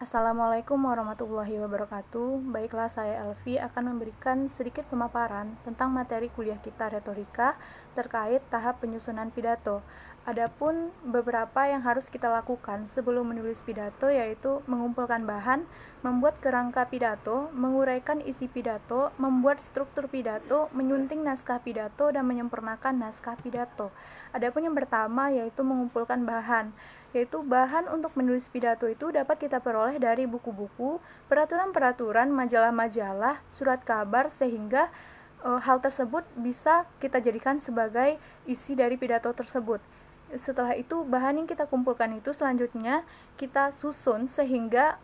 Assalamualaikum warahmatullahi wabarakatuh. Baiklah, saya Elvi akan memberikan sedikit pemaparan tentang materi kuliah kita retorika terkait tahap penyusunan pidato. Adapun beberapa yang harus kita lakukan sebelum menulis pidato yaitu mengumpulkan bahan, membuat kerangka pidato, menguraikan isi pidato, membuat struktur pidato, menyunting naskah pidato, dan menyempurnakan naskah pidato. Adapun yang pertama yaitu mengumpulkan bahan, yaitu bahan untuk menulis pidato itu dapat kita peroleh dari buku-buku, peraturan-peraturan, majalah-majalah, surat kabar, sehingga hal tersebut bisa kita jadikan sebagai isi dari pidato tersebut. Setelah itu, bahan yang kita kumpulkan itu selanjutnya kita susun sehingga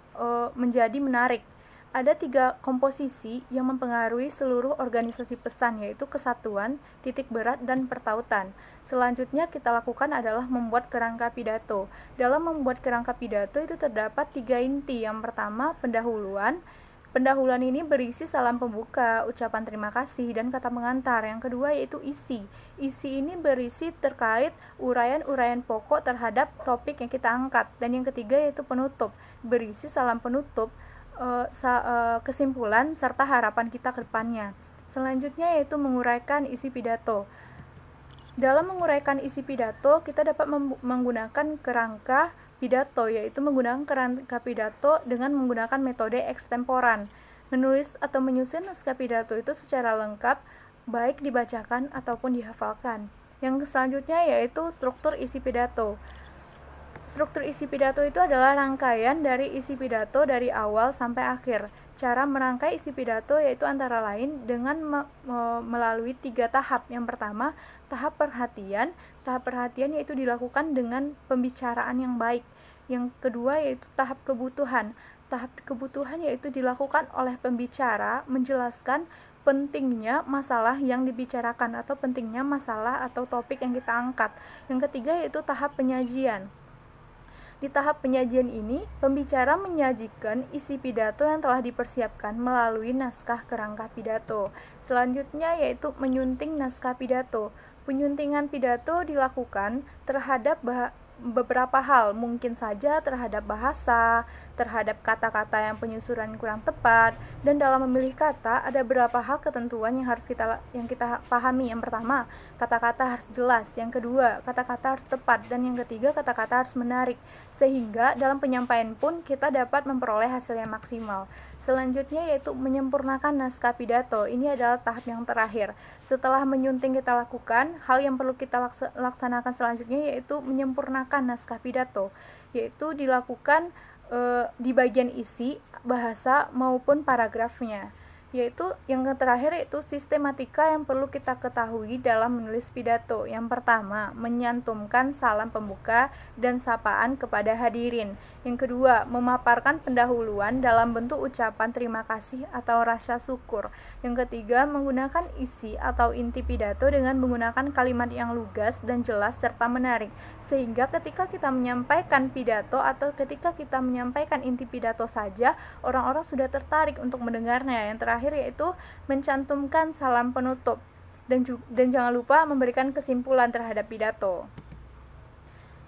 menjadi menarik. Ada 3 komposisi yang mempengaruhi seluruh organisasi pesan, yaitu kesatuan, titik berat, dan pertautan. Selanjutnya kita lakukan adalah membuat kerangka pidato. Dalam membuat kerangka pidato itu terdapat 3 inti. Yang pertama, pendahuluan. Pendahuluan ini berisi salam pembuka, ucapan terima kasih, dan kata pengantar. Yang kedua yaitu isi. Isi ini berisi terkait uraian-uraian pokok terhadap topik yang kita angkat. Dan yang ketiga yaitu penutup, berisi salam penutup, kesimpulan, serta harapan kita ke depannya. Selanjutnya yaitu menguraikan isi pidato. Dalam menguraikan isi pidato, kita dapat menggunakan kerangka pidato, yaitu menggunakan kerangka pidato dengan menggunakan metode ekstemporan. Menulis atau menyusun naskah pidato itu secara lengkap, baik dibacakan ataupun dihafalkan. Yang selanjutnya yaitu struktur isi pidato. Struktur isi pidato itu adalah rangkaian dari isi pidato dari awal sampai akhir. Cara merangkai isi pidato yaitu antara lain dengan melalui 3 tahap. Yang pertama, tahap perhatian. Tahap perhatian yaitu dilakukan dengan pembicaraan yang baik. Yang kedua yaitu tahap kebutuhan. Tahap kebutuhan yaitu dilakukan oleh pembicara menjelaskan pentingnya masalah yang dibicarakan atau pentingnya masalah atau topik yang kita angkat. Yang ketiga yaitu tahap penyajian. Di tahap penyajian ini, pembicara menyajikan isi pidato yang telah dipersiapkan melalui naskah kerangka pidato. Selanjutnya yaitu menyunting naskah pidato. Penyuntingan pidato dilakukan terhadap beberapa hal, mungkin saja terhadap bahasa, terhadap kata-kata yang penyusunan kurang tepat, dan dalam memilih kata ada beberapa hal ketentuan yang kita pahami. Yang pertama, kata-kata harus jelas. Yang kedua, kata-kata harus tepat, dan yang ketiga, kata-kata harus menarik, sehingga dalam penyampaian pun kita dapat memperoleh hasil yang maksimal. Selanjutnya yaitu menyempurnakan naskah pidato. Ini adalah tahap yang terakhir. Setelah menyunting kita lakukan, hal yang perlu kita laksanakan selanjutnya yaitu menyempurnakan naskah pidato, yaitu dilakukan di bagian isi, bahasa, maupun paragrafnya. Yaitu yang terakhir yaitu sistematika yang perlu kita ketahui dalam menulis pidato. Yang pertama, menyantumkan salam pembuka dan sapaan kepada hadirin. Yang kedua, memaparkan pendahuluan dalam bentuk ucapan terima kasih atau rasa syukur. Yang ketiga, menggunakan isi atau inti pidato dengan menggunakan kalimat yang lugas dan jelas serta menarik, sehingga ketika kita menyampaikan pidato atau ketika kita menyampaikan inti pidato saja, orang-orang sudah tertarik untuk mendengarnya. Yang terakhir yaitu mencantumkan salam penutup, dan jangan lupa memberikan kesimpulan terhadap pidato.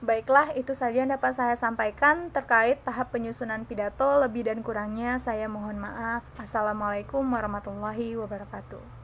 Baiklah, itu saja yang dapat saya sampaikan terkait tahap penyusunan pidato. Lebih dan kurangnya saya mohon maaf. Assalamualaikum warahmatullahi wabarakatuh.